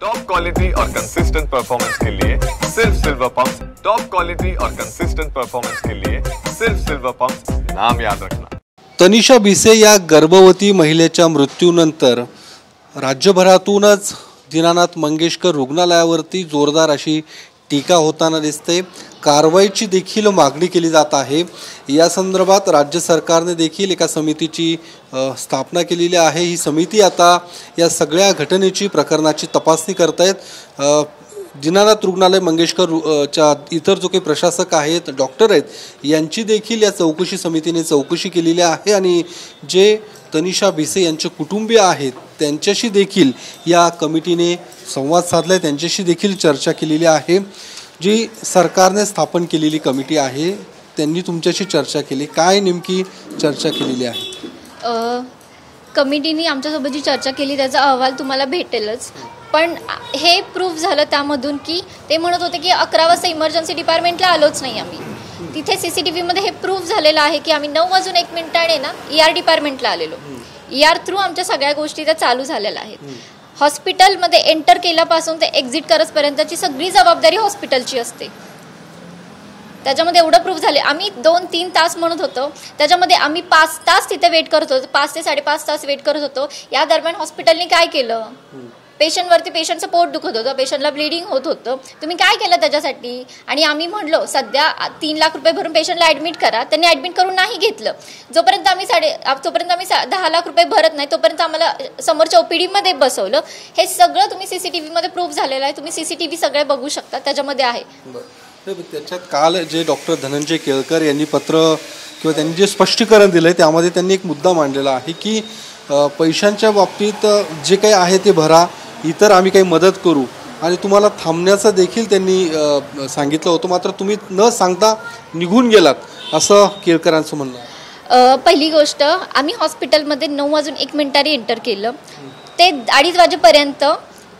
Top quality और consistent performance के लिए सिर्फ सिल्वर पंप्स। टॉप क्वालिटी और कंसिस्टेंट परफॉर्मेंस के लिए सिर्फ सिल्वर पंप्स, नाम याद रखना। तनिषा भिसे या गर्भवती महिलेच्या मृत्यूनंतर राज्यभरातूनच दीनानाथ मंगेशकर रुग्णालयावरती जोरदार अशी टीका होताना दिसते। कारवाईची देखील मागणी केली जात आहे। या संदर्भात राज्य सरकारने देखील एका समितीची स्थापना केलेली आहे। ही समिती आता या सगळ्या घटनेची प्रकरणाची तपासणी करत आहेत। दीनानाथ रुग्णालय मंगेशकर च्या इतर जो काही प्रशासक आहेत, डॉक्टर आहेत, यांची देखील या चौकशी समितीने चौकशी केलेली आहे आणि जे तनिषा भिसे यांचे कुटुंबीय आहेत त्यांच्याशी देखील या कमिटीने संवाद साधलाय, त्यांच्याशी देखील चर्चा केलेली आहे। जी सरकारने स्थापन केलेली कमिटी आहे त्यांनी तुमच्याशी चर्चा केली, काय नेमकी चर्चा केलेली आहे? कमिटीने आमच्यासोबत जी चर्चा केली त्याचा अहवाल तुम्हाला भेटेलच, पण हे प्रूफ झालं त्यामधून की ते म्हणत होते की 11 वाजता इमर्जन्सी डिपार्टमेंटला आलोच नाही आम्ही। तिथे CCTVमध्ये हे प्रूफ झालेलं आहे की आम्ही 9:01 ना ER डिपार्टमेंटला आलेलो। ER थ्रू आमच्या सगळ्या गोष्टी त्या चालू झालेल्या आहेत। हॉस्पिटलमध्ये एंटर केल्यापासून ते एक्झिट करतपर्यंतची सगळी जबाबदारी हॉस्पिटलची असते। त्याच्यामध्ये एवढं प्रूफ झाले। आम्ही 2-3 तास म्हणत होतो, त्याच्यामध्ये आम्ही 5 तास तिथे वेट करत होतो, 5 ते 5.5 तास वेट करत होतो। या दरम्यान हॉस्पिटलने काय केलं? पेशंटवरती, पेशंटचं पोट दुखत होतं, पेशंटला ब्लिडिंग होत होतं, तुम्ही काय केलं त्याच्यासाठी? आणि आम्ही म्हणलो सध्या 3 लाख रुपये भरून पेशंटला ॲडमिट करा, त्यांनी ॲडमिट करून नाही घेतलं। जोपर्यंत आम्ही 10 लाख रुपये भरत नाही तोपर्यंत आम्हाला समोरच्या OPDमध्ये बसवलं। हे सगळं तुम्ही CCTVमध्ये प्रूफ झालेलं आहे, तुम्ही CCTV सगळे बघू शकता, त्याच्यामध्ये आहे। त्याच्यात काल जे डॉक्टर धनंजय केळकर यांनी पत्र किंवा त्यांनी जे स्पष्टीकरण दिलं आहे त्यामध्ये त्यांनी एक मुद्दा मांडलेला आहे की पैशांच्या बाबतीत जे काही आहे ते भरा, इतर आम्ही काही मदत करू आणि तुम्हाला थांबण्याचं देखील त्यांनी सांगितलं होतं, मात्र तुम्ही न सांगता निघून गेलात असं केळकरांचं म्हणणं आहे। पहिली गोष्ट, आम्ही हॉस्पिटलमध्ये 9:01 एंटर केलं, ते 2:30 वाजेपर्यंत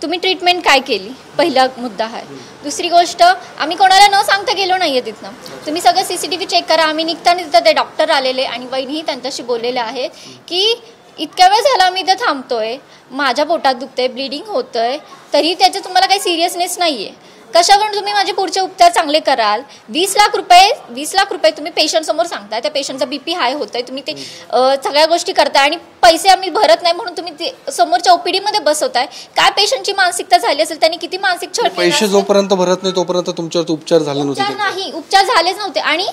तुम्ही ट्रीटमेंट काय केली, पहिला मुद्दा आहे। दुसरी गोष्ट, आम्ही कोणाला न सांगता गेलो नाही आहे तिथनं, तुम्ही सगळं CCTV चेक करा। आम्ही निघताना तिथं ते डॉक्टर आलेले आणि वहिनीही त्यांच्याशी बोललेले आहेत की इतक्या वेळ झाला आम्ही इथं थांबतोय, माझ्या पोटात दुखतंय, ब्लिडिंग होतंय, तरी त्याचं तुम्हाला काही सिरियसनेस नाही आहे, कशाकडून तुम्ही माझे पुढचे उपचार चांगले कराल? 20 लाख रुपये तुम्ही पेशंटसमोर सांगताय, त्या पेशंटचा BP हाय होतंय, तुम्ही ते सगळ्या गोष्टी करताय आणि पैसे आम्ही भरत नाही म्हणून तुम्ही ते समोरच्या OPDमध्ये बसवताय। काय पेशंटची मानसिकता झाली असेल, त्यांनी किती मानसिक छळ, पैसे जोपर्यंत भरत नाही तोपर्यंत तुमच्यावर उपचार झाले नव्हते? उपचार झालेच नव्हते आणि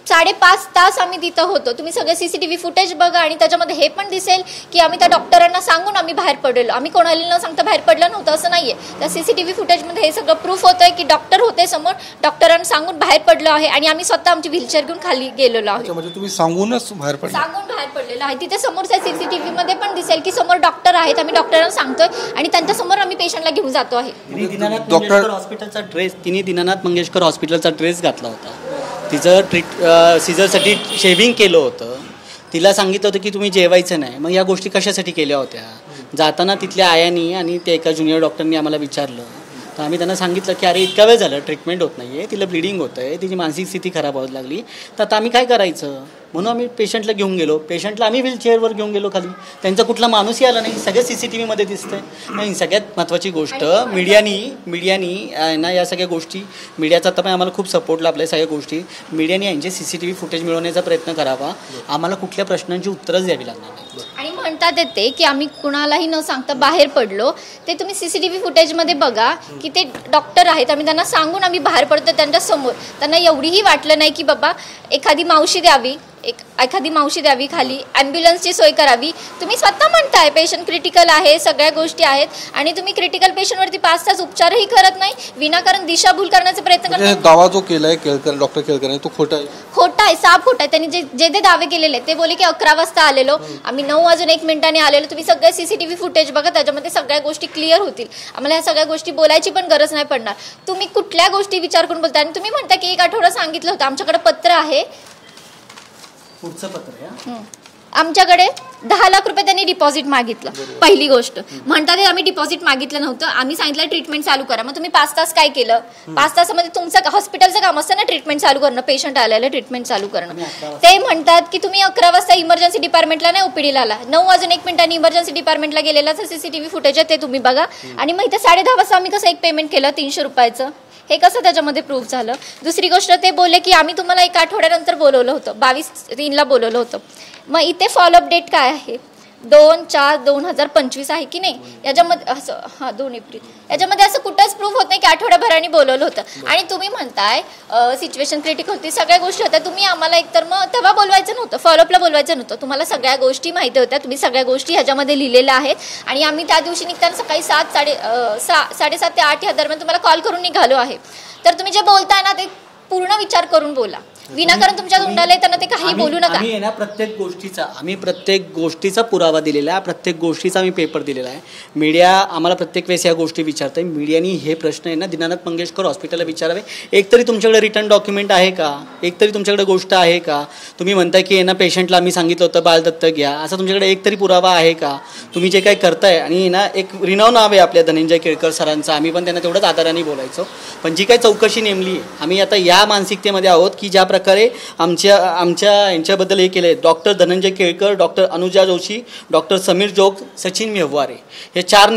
5.5 तास आम्ही तिथं होतो। तुम्ही सगळे CCTV फुटेज बघा आणि त्याच्यामध्ये हे पण दिसेल की आम्ही त्या डॉक्टरांना सांगून आम्ही बाहेर पडलेलो, आम्ही कोणाला न सांगता बाहेर पडलं नव्हतं असं नाहीये। त्या CCTV फुटेजमध्ये हे सगळं प्रूफ होतंय की डॉक्टर होते समोर, डॉक्टरांना सांगून बाहेर पडलो आहे आणि आम्ही स्वतः आमची व्हीलचेअर घेऊन खाली गेलेलो आहे। म्हणजे तुम्ही सांगूनच बाहेर पडलेलो आहे। तिथे समोरच्या CCTVमध्ये पण दिसेल की समोर डॉक्टर आहेत, आम्ही डॉक्टरांना सांगतोय आणि त्यांच्यासमोर आम्ही पेशंटला घेऊन जातो आहे। तिने दीनानाथ मंगेशकर हॉस्पिटलचा ड्रेस घातला होता, तिचं सीझरसाठी शेविंग केलं होतं, तिला सांगितलं होतं की तुम्ही जेवायचं नाही, मग या गोष्टी कशासाठी केल्या होत्या? जाताना तिथल्या आयांनी आणि त्या एका ज्युनियर डॉक्टरनी आम्हाला विचारलं, तर आम्ही त्यांना सांगितलं की अरे इतका वेळ झालं ट्रीटमेंट होत नाही आहे, तिला ब्लिडिंग होतं आहे, तिची मानसिक स्थिती खराब व्हायला लागली, तर आता आम्ही काय करायचं? म्हणून आम्ही पेशंटला घेऊन गेलो, पेशंटला आम्ही व्हीलचेअरवर घेऊन गेलो खाली, त्यांचा कुठला माणूसही आला नाही, सगळं CCTVमध्ये दिसतंय। नाही, सगळ्यात महत्त्वाची गोष्ट मीडियानी ना या सगळ्या गोष्टी, मीडियाचा तर पण आम्हाला खूप सपोर्ट लाभला आहे, सगळ्या गोष्टी मीडियाने यांचे CCTV फुटेज मिळवण्याचा प्रयत्न करावा, आम्हाला कुठल्या प्रश्नांची उत्तरच द्यावी लागणार नाही। आणि म्हणतात येते की आम्ही कुणालाही न सांगता बाहेर पडलो, ते तुम्ही CCTV फुटेजमध्ये बघा की ते डॉक्टर आहेत, आम्ही त्यांना सांगून आम्ही बाहेर पडतो त्यांच्यासमोर, त्यांना एवढीही वाटलं नाही की बाबा एखादी मावशी द्यावी खाली, ॲम्ब्युलन्सची सोय करावी। तुम्ही स्वतः म्हणताय पेशंट क्रिटिकल आहे, सगळ्या गोष्टी आहेत आणि तुम्ही क्रिटिकल पेशंटवरती 5 तास उपचारही करत नाही, विनाकारण दिशाभूल करण्याचा प्रयत्न करताय। दावा जो केलाय डॉक्टर केळकर तो खोटा आहे, साफ खोटा आहे। त्यांनी जे दावे केलेले ते बोले की 11 वाजता आलेलो, आम्ही 9:01 आलेलो, तुम्ही सगळे CCTV फुटेज बघा, त्याच्यामध्ये सगळ्या गोष्टी क्लिअर होतील, आम्हाला ह्या सगळ्या गोष्टी बोलायची पण गरज नाही पडणार। तुम्ही कुठल्या गोष्टी विचार करून बोलताय आणि तुम्ही म्हणता की 1 आठवडा सांगितलं होतं, आमच्याकडे पत्र आहे, पुढचं पत्र आहे, आमच्याकडे 10 लाख रुपये त्यांनी डिपॉझिट मागितलं. पहिली गोष्ट म्हणतात आम्ही डिपॉझिट मागितलं नव्हतं, आम्ही सांगितलं ट्रीटमेंट चालू करा. मग तुम्ही 5 तास काय केलं? 5 तासामध्ये तुमचं हॉस्पिटलचं काम असतं ना ट्रीटमेंट चालू करणं, पेशंट आलेलं ट्रीटमेंट चालू करणं. ते म्हणतात की तुम्ही 11 वाजता इमर्जन्सी डिपार्टमेंटला नाही ओपीडीला आला, 9:01 इमर्जन्सी डिपार्टमेंटला गेलेला CCTV फुटेज आहे ते तुम्ही बघा. आणि मग इथे 10:30 वाजता आम्ही कसं एक पेमेंट केलं 300 रुपयाचं, हे कसं त्याच्यामध्ये प्रूफ झालं? दुसरी गोष्ट ते बोलले की आम्ही तुम्हाला 1 आठवड्यानंतर बोलवलं होतं, 22/3 बोलवलं होतं. मग इथे फॉलोअप डेट काय आहे? 2/4/2025 आहे की नाही? याच्यामध्ये असं 2 एप्रिल, याच्यामध्ये असं कुठंच प्रूफ होत नाही की आठवड्याभराने बोलवलं होतं. आणि तुम्ही म्हणताय सिच्युएशन क्रिटिकल होती, सगळ्या गोष्टी होत्या, तुम्ही आम्हाला एकतर मग तेव्हा बोलवायचं नव्हतं, फॉलोअपला बोलवायचं नव्हतं. तुम्हाला सगळ्या गोष्टी माहिती होत्या, तुम्ही सगळ्या गोष्टी ह्याच्यामध्ये लिहिलेल्या आहेत. आणि आम्ही त्या दिवशी निघताना सकाळी 7:30 ते 8 या दरम्यान तुम्हाला कॉल करून निघालो आहे. तर तुम्ही जे बोलताय ना ते पूर्ण विचार करून बोला, विनाकारण तुमच्या तोंडाला येताना ते काही बोलू नका. आम्ही ना प्रत्येक गोष्टीचा पुरावा दिलेला आहे, प्रत्येक गोष्टीचा आम्ही पेपर दिलेला आहे. मीडिया आम्हाला प्रत्येक वेळेस या गोष्टी विचारते. मीडियानी हे प्रश्न आहे ना दीनानाथ मंगेशकर हॉस्पिटलला विचारावे. एकतरी तुमच्याकडे रिटर्न डॉक्युमेंट आहे का? एकतरी तुमच्याकडे गोष्ट आहे का? तुम्ही म्हणताय की ना पेशंटला आम्ही सांगितलं होतं बालदत्तक घ्या, असं तुमच्याकडे एकतरी पुरावा आहे का? तुम्ही जे काही करताय, आणि ना एक रिनाव नाव आहे आपल्या धनंजय केळकर सरांचं, आम्ही पण त्यांना तेवढंच आदराने बोलायचो. पण जी काही चौकशी नेमली, आम्ही आता या मानसिकतेमध्ये आहोत की ज्या प्रकारे आमच्या यांच्याबद्दल हे केले, doctor Dhananjay Kelkar, doctor Anuja Joshi, doctor Sameer Jog, Sachin Vyavahare, हे 4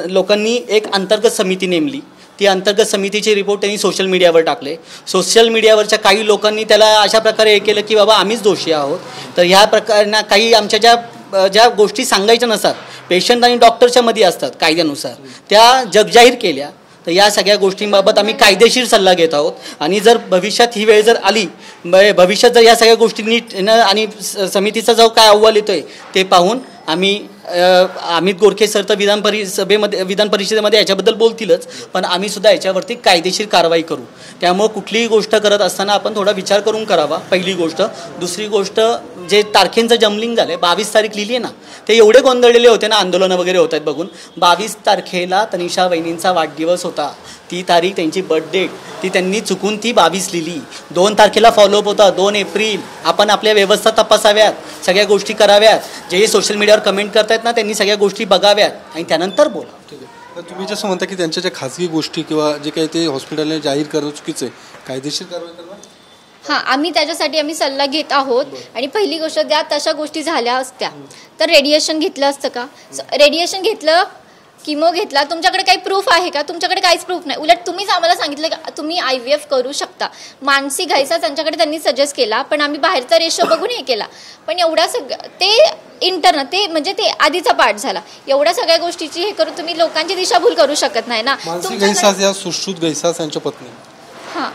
लोकांनी एक अंतर्गत समिती नेमली. ती अंतर्गत समितीचे रिपोर्ट त्यांनी सोशल मीडियावर टाकले. सोशल मीडियावरच्या काही लोकांनी त्याला अशा प्रकारे हे केलं की बाबा आम्हीच दोषी आहोत. तर ह्या प्रकारे काही आमच्या ज्या गोष्टी सांगायच्या नसतात, पेशंट आणि डॉक्टरच्या मध्ये असतात कायद्यानुसार, त्या जगजाहीर केल्या. तर या सगळ्या गोष्टींबाबत आम्ही कायदेशीर सल्ला घेत आहोत. आणि जर भविष्यात ही वेळ जर आली, भविष्यात जर या सगळ्या गोष्टी नीट आणि समितीचा जो काय अहवाल येतोय ते पाहून आम्ही अमित गोरखे सर तर विधान परिषदेमध्ये याच्याबद्दल बोलतीलच, पण आम्ही सुद्धा याच्यावरती कायदेशीर कारवाई करू. त्यामुळे कुठलीही गोष्ट करत असताना आपण थोडा विचार करून करावा, पहिली गोष्ट. दुसरी गोष्ट, जे तारखेंचं जम्बलिंग झालं, 22 तारीख लिहिली आहे ना, ते एवढे गोंधळलेले होते ना, आंदोलनं वगैरे होत आहेत बघून. 22 तारखेला तनिषा वहिनींचा वाढदिवस होता, ती तारीख त्यांची बर्थ डेट, ती त्यांनी चुकून ती 22 लिहिली. 2 तारखेला फॉलोअप होता 2 एप्रिल. आपण आपल्या व्यवस्था तपासाव्यात, सगळ्या गोष्टी कराव्यात. जे सोशल मीडियावर कमेंट करतायत ना, त्यांनी सगळ्या गोष्टी बघाव्यात आणि त्यानंतर बोला. ठीक आहे. तुम्ही जसं म्हणता की त्यांच्या ज्या खाजगी गोष्टी किंवा जे काही ते हॉस्पिटलने जाहीर करणं चुकीचं आहे, कायदेशीर कारवाई करणार? हां, आम्ही त्याच्यासाठी सल्ला घेत आहोत. आणि पहिली गोष्ट, त्या तशा गोष्टी झाल्या असत्या तर रेडिएशन घेतलं असतं का? रेडिएशन घेतलं, किमो घेतला, तुमच्याकडे काही प्रूफ आहे का? तुमच्याकडे काहीच प्रूफ नाही. उलट तुम्हीच आम्हाला सांगितलं की तुम्ही IVF करू शकता. मानसी घायसा त्यांच्याकडे त्यांनी सजेस्ट केला, पण आम्ही बाहेरचा रेशो बघून हे केला. पण एवढ्या ते म्हणजे ते आधीचा पार्ट झाला. एवढ्या सगळ्या गोष्टीची हे करून तुम्ही लोकांची दिशाभूल करू शकत नाही ना. मानसी घैसास या सुश्रुत घैसास यांच्या पत्नी, हां,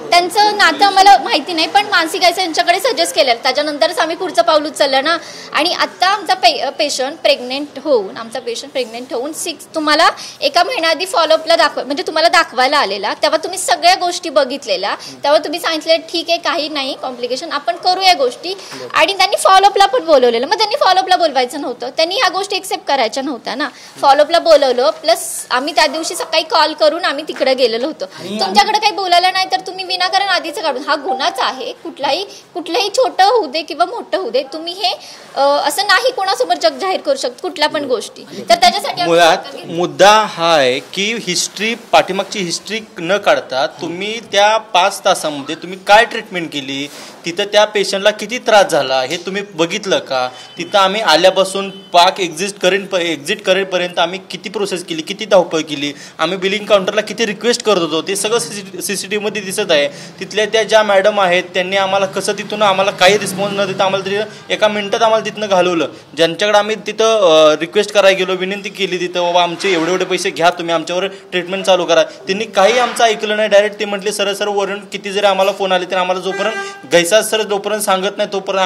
त्यांचं नातं आम्हाला माहिती नाही, पण मानसी घायसा यांच्याकडे सजेस्ट केलं, त्याच्यानंतरच आम्ही पुढचं पाऊल उचललं ना. आणि आत्ता आमचा पेशंट प्रेग्नेंट होऊन 6 तुम्हाला 1 महिन्याआधी फॉलोअपला म्हणजे तुम्हाला दाखवायला आलेला, तेव्हा तुम्ही सगळ्या गोष्टी बघितलेल्या, तेव्हा तुम्ही सांगितलं ठीक आहे, काही नाही कॉम्प्लिकेशन, आपण करू या गोष्टी. आणि त्यांनी फॉलोअपला पण बोलवलेलं. मग त्यांनी फॉलोअपला बोलवायचं नव्हतं, त्यांनी ह्या गोष्टी एक्सेप्ट करायच्या नव्हत्या ना. फॉलोअपला बोलवलं, प्लस आम्ही त्या दिवशी सकाळी कॉल करून आम्ही तिकडे गेलेलो होतो. तुमच्याकडे काही बोलायला नाही तर तुम्ही विनाकारण आधीचं काढून, हा गुन्हाच आहे. कुठलाही छोटं होऊ दे किंवा मोठं होऊ दे, तुम्ही हे असं नाही कोणासमोर जग जाहीर करू शकत कुठल्या पण गोष्टी. तर त्याच्यासाठी मुळात मुद्दा हा आहे की पाठीमागची हिस्ट्री न काढता तुम्ही त्या 5 तासामध्ये तुम्ही काय ट्रीटमेंट केली, तिथं त्या पेशंटला किती त्रास झाला हे तुम्ही बघितलं का? तिथं आम्ही आल्यापासून एक्झिट करेपर्यंत आम्ही किती प्रोसेस केली, किती धावपळ केली, आम्ही बिलिंग काउंटरला किती रिक्वेस्ट करत होतो, ते सगळं CCTVमध्ये दिसत आहे. तिथल्या त्या ज्या मॅडम आहेत त्यांनी आम्हाला कसं तिथून आम्हाला काही रिस्पॉन्स न देता आम्हाला तिथं 1 मिनिटात आम्हाला तिथनं घालवलं. ज्यांच्याकडे आम्ही तिथं रिक्वेस्ट करायला गेलो, विनंती केली तिथं, बाबा आमचे एवढे पैसे घ्या, तुम्ही आमच्यावर ट्रीटमेंट चालू करा, त्यांनी काही आमचं ऐकलं नाही. डायरेक्ट ते म्हटले सर वरून किती जरी आम्हाला फोन आले तर आम्हाला जोपर्यंत घैसास सर जोपर्यंत सांगत नाही तोपर्यंत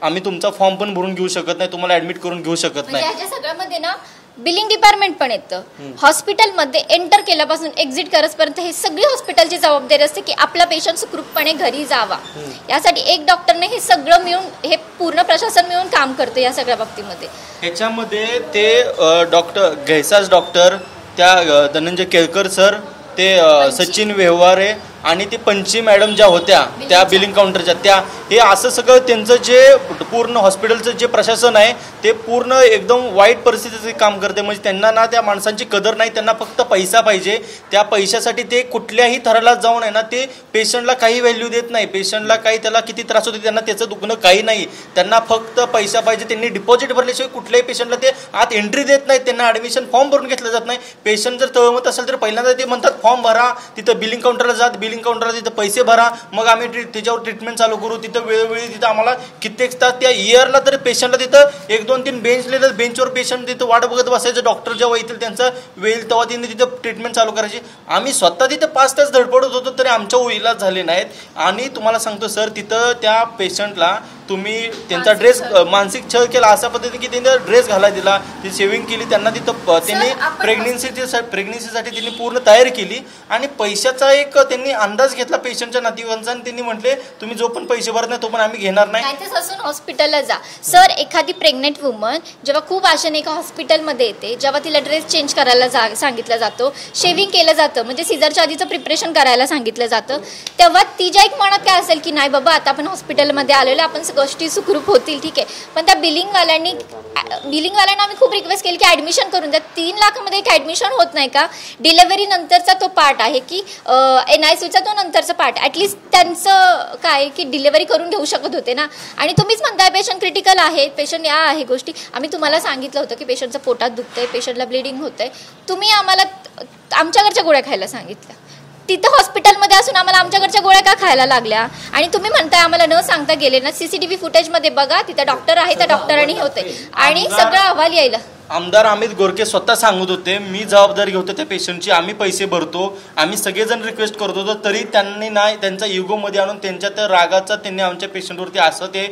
आम्ही तुमचा फॉर्म पण भरून घेऊ शकत नाही, तुम्हाला ऍडमिट करून घेऊ शकत नाही. ह्याच्या सगळ्यामध्ये ना बिलिंग डिपार्टमेंट पण येतं. हॉस्पिटलमध्ये एंटर केल्यापासून एक्झिट करसपर्यंत हे सगळी हॉस्पिटलची जबाबदारी असते की आपला पेशंट सुखरूपपणे घरी जावा. यासाठी एक डॉक्टरने हे सगळं मिळून, हे पूर्ण प्रशासन मिळून काम करतं या सगळ्या बाबतीमध्ये. ह्याच्यामध्ये ते डॉक्टर घैसास डॉक्टर, त्या धनंजय केळकर सर, ते सचिन व्यवहारे आणि ती पंची मॅडम ज्या होत्या त्या बिलिंग काउंटरच्या, त्या हे असं सगळं त्यांचं जे पूर्ण हॉस्पिटलचं जे प्रशासन आहे ते पूर्ण एकदम वाईट परिस्थितीचे काम करते. म्हणजे त्यांना ना त्या माणसांची कदर नाही, त्यांना फक्त पैसा पाहिजे. त्या पैशासाठी ते कुठल्याही थराला जाऊन आहे ना ते पेशंटला काही व्हॅल्यू देत नाही. पेशंटला काही त्याला किती त्रास होते त्यांना त्याचं दुखणं काही नाही, त्यांना फक्त पैसा पाहिजे. त्यांनी डिपॉझिट भरल्याशिवाय कुठल्याही पेशंटला ते आत एंट्री देत नाहीत. त्यांना ॲडमिशन फॉर्म भरून घेतलं जात नाही. पेशंट जर तळमत असेल तर पहिल्यांदा ते म्हणतात फॉर्म भरा, तिथं बिलिंग काउंटरला जात, बिलिंग काउंटरला तिथं पैसे भरा, मग आम्ही त्याच्यावर ट्रीटमेंट चालू करू. तिथं वेळोवेळी तिथं आम्हाला कित्येक तास त्या इयरला तरी पेशंटला तिथं 1-2-3 बेंच लिहिलं, बेंचवर पेशंट तिथं वाट बघत बसायचं. डॉक्टर जेव्हा येतील त्यांचं वेळ तेव्हा त्यांनी तिथं ट्रीटमेंट चालू करायची. आम्ही स्वतः तिथं 5 तास धडपडत होतो तरी आमच्या इलाज झाले नाहीत. आणि तुम्हाला सांगतो सर, तिथं त्या पेशंटला तुम्ही त्यांचा ड्रेस मानसिक छळ केला अशा पद्धतीने की त्यांनी ड्रेस घालायला दिला, ती सेविंग केली, त्यांना तिथं त्यांनी प्रेग्नेन्सीसाठी त्यांनी पूर्ण तयारी केली. आणि पैशाचा एक त्यांनी अंदाज घेतला पेशंटच्या नातेवाईकांचा आणि त्यांनी म्हटले तुम्ही जो पण पैसे भरत नाही तो पण आम्ही घेणार नाही. असून हॉस्पिटलला जा सर. एखादी प्रेग्नेंट वुमन जेव्हा खूप आशेने एका हॉस्पिटलमध्ये येते, जेव्हा तिला ड्रेस चेंज करायला सांगितलं जातं, शेविंग केलं जातं, म्हणजे सिझरच्या आधीचं प्रिपरेशन करायला सांगितलं जातं, तेव्हा तिच्या एक मनात काय असेल की नाही बाबा आता आपण हॉस्पिटलमध्ये आलेलो, आपण गोष्टी सुखरूप होतील, ठीक आहे. पण त्या बिलिंगवाल्यांना आम्ही खूप रिक्वेस्ट केली की ॲडमिशन करून द्या. 3 लाखामध्ये एक ॲडमिशन होत नाही का? डिलेव्हरी नंतरचा तो पार्ट आहे की NICUचा तो नंतरचा पार्ट, ॲटलिस्ट त्यांचं काय की डिलेव्हरी करून घेऊ शकत होते ना. आणि तुम्हीच म्हणताय पेशंट क्रिटिकल आहे, पेशंट या आहे गोष्टी. आम्ही तुम्हाला सांगितलं होतं की पेशंटचं पोटात दुखतंय, पेशंटला ब्लिडिंग होतंय, तुम्ही आम्हाला आमच्याकडच्या गोळ्या खायला सांगितल्या. तिथं हॉस्पिटलमध्ये असून आम्हाला आमच्याकडच्या गोळ्या का खायला लागल्या? आणि तुम्ही म्हणताय आम्हाला न सांगता गेले ना. CCTV फुटेजमध्ये बघा, तिथं डॉक्टर आहे, त्या डॉक्टरांनी होते आणि सगळं अहवाल यायला. आमदार अमित गोरके स्वतः सांगत होते मी जबाबदारी घेतो त्या पेशंटची, आम्ही पैसे भरतो, आम्ही सगळेजण रिक्वेस्ट करत होतो, तरी त्यांनी नाही त्यांचा इगोमध्ये आणून त्यांच्या त्या रागाचा त्यांनी आमच्या पेशंटवरती असं ते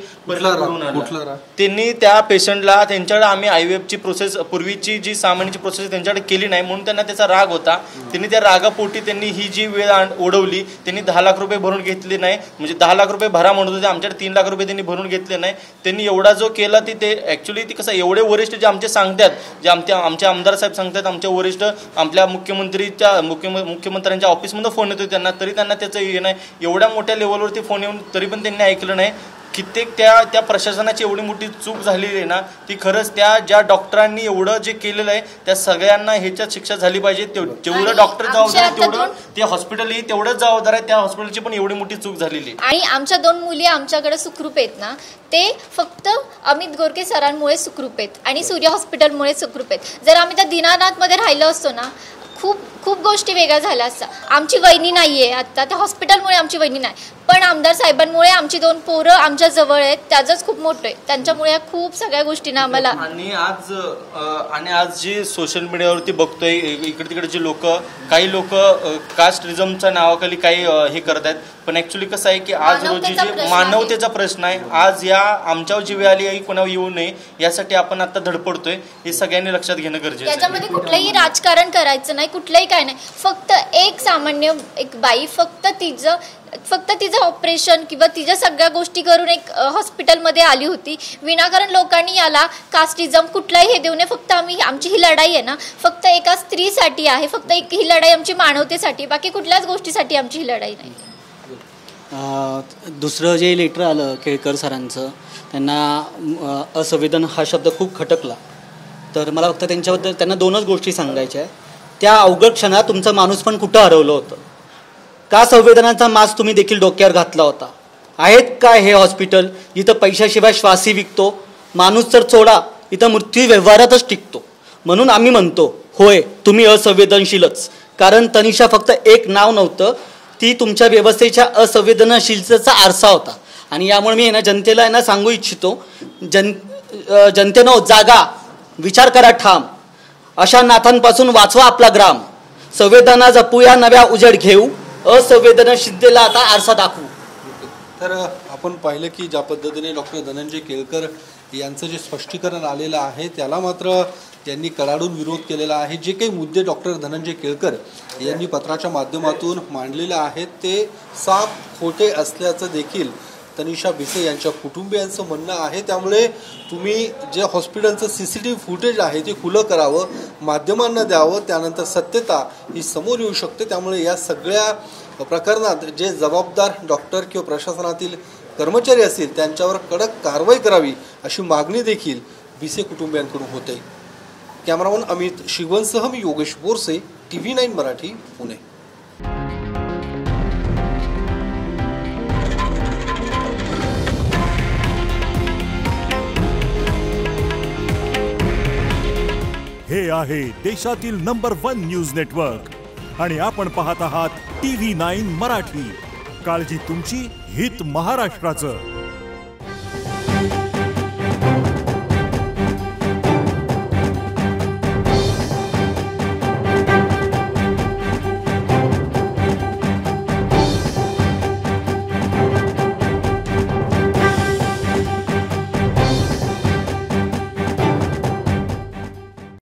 त्यांनी त्या पेशंटला त्यांच्याकडे आम्ही IVFची प्रोसेस पूर्वीची जी सामान्यची प्रोसेस त्यांच्याकडे केली नाही म्हणून त्यांना त्याचा राग होता. त्यांनी त्या रागापोटी त्यांनी ही जी वेळ ओढवली. त्यांनी 10 लाख रुपये भरून घेतले नाही, म्हणजे 10 लाख रुपये भरा म्हणत होते, आमच्याकडे 3 लाख रुपये त्यांनी भरून घेतले नाही. त्यांनी एवढा जो केला ते ॲक्च्युली ती कसं एवढे वरिष्ठ जे आमचे सांगतात, जे आमचे आमदार साहेब सांगतात, आमच्या वरिष्ठ आपल्या मुख्यमंत्र्यांच्या ऑफिसमध्ये फोन येतो त्यांना, तरी त्यांना त्याचं हे नाही. एवढ्या मोठ्या लेवलवरती फोन येऊन तरी पण त्यांनी ऐकलं नाही. कित्येक त्या प्रशासनाची एवढी मोठी चूक झालेली आहे ना, ती खरंच त्या ज्या डॉक्टरांनी एवढं जे केलेलं आहे त्या सगळ्यांना ह्याच्यात शिक्षा झाली पाहिजे. जेवढं डॉक्टर जबाबदार आहे तेवढं ते हॉस्पिटलही तेवढंच जबाबदार आहे. त्या हॉस्पिटलची पण एवढी मोठी चूक झालेली आहे. आणि आमच्या 2 मुली आमच्याकडे सुखरूप आहेत ना, ते फक्त अमित गोरके सरांमुळे सुखरूप आहेत आणि सूर्य हॉस्पिटलमुळे सुखरूप आहेत. जर आम्ही त्या दीनानाथमध्ये राहिलो असतो ना, खूप गोष्टी वेगळ्या झाल्या असतात. आमची वहिनी नाही आहे आत्ता, त्या हॉस्पिटलमुळे आमची वहिनी नाही, पण आमदार साहेबांमुळे आमची 2 पोरं आमच्या जवळ आहेत, त्याचंच खूप मोठं आहे. त्यांच्यामुळे या खूप सगळ्या गोष्टींना आम्हाला आणि आज जी सोशल मीडियावरती बघतोय इकडे तिकडचे लोक, काही लोक कास्टिझमच्या नावाखाली काही हे करत आहेत, पण ॲक्च्युली कसं आहे की आज रोजी जे मानवतेचा प्रश्न आहे, आज या आमच्यावर जी वेळ आली आहे कोणावर येऊ नये यासाठी आपण आता धडपडतोय. हे सगळ्यांनी लक्षात घेणं गरजेचं आहे. त्याच्यामध्ये कुठलंही राजकारण करायचं नाही, कुठलंही काय नाही. फक्त एक सामान्य एक बाई फक्त तिचं ऑपरेशन किंवा तिच्या सगळ्या गोष्टी करून एक हॉस्पिटलमध्ये आली होती. विनाकारण लोकांनी याला कास्टिझम कुठलाही हे देऊ नये. फक्त आमची ही लढाई आहे ना फक्त एका स्त्रीसाठी आहे, फक्त ही लढाई आमची मानवतेसाठी, बाकी कुठल्याच गोष्टीसाठी आमची ही लढाई नाही. दुसरं जे लेटर आलं केळकर सरांचं, त्यांना असंवेदन हा शब्द खूप खटकला. तर मला फक्त त्यांच्याबद्दल त्यांना 2च गोष्टी सांगायच्या आहे. त्या अवघड क्षणात तुमचा माणूस पण कुठं हरवलं होतं का? संवेदनाचा मास्क तुम्ही देखील डोक्यावर घातला होता. आहेत काय हे हॉस्पिटल जिथं पैशाशिवाय श्वासही विकतो? माणूस तर सोडा, इथं मृत्यू व्यवहारातच टिकतो. म्हणून आम्ही म्हणतो होय तुम्ही असंवेदनशीलच, कारण तनिषा फक्त एक नाव नव्हतं, ती तुमच्या व्यवस्थेच्या असंवेदनशीलतेचा आरसा होता. आणि यामुळे मी जनतेला सांगू इच्छितो, जनतेनो जागा, विचार करा ठाम, अशा नाथांपासून वाचवा आपला ग्राम, संवेदना जपूया नव्या उजेड घेऊ, असंवेदनशीलतेला आता आरसा दाखवू. तर आपण पाहिलं की ज्या पद्धतीने डॉक्टर धनंजय केळकर यांचं जे स्पष्टीकरण आलेलं आहे त्याला मात्र त्यांनी कडाडून विरोध केलेला आहे. जे काही मुद्दे डॉक्टर धनंजय केळकर यांनी पत्राच्या माध्यमातून मांडलेले आहेत ते साफ खोटे असल्याचं देखील तनिषा भिसे यांच्या कुटुंबियांचं म्हणणं आहे. त्यामुळे तुम्ही जे हॉस्पिटलचं CCTV फुटेज आहे ते खुलं करावं, माध्यमांना द्यावं, त्यानंतर सत्यता ही समोर येऊ शकते. त्यामुळे या सगळ्या प्रकरणात जे जबाबदार डॉक्टर किंवा प्रशासनातील कर्मचारी असतील त्यांच्यावर कडक कारवाई करावी अशी मागणी देखील भिसे कुटुंबियांकडून होते. कॅमेरामन अमित शिवनसह मी योगेश बोरसे, TV9 मराठी, पुणे. हे आहे देशातील नंबर 1 न्यूज नेटवर्क आणि आपण पाहत आहात TV9 मराठी. काळजी तुमची, हित महाराष्ट्राचं.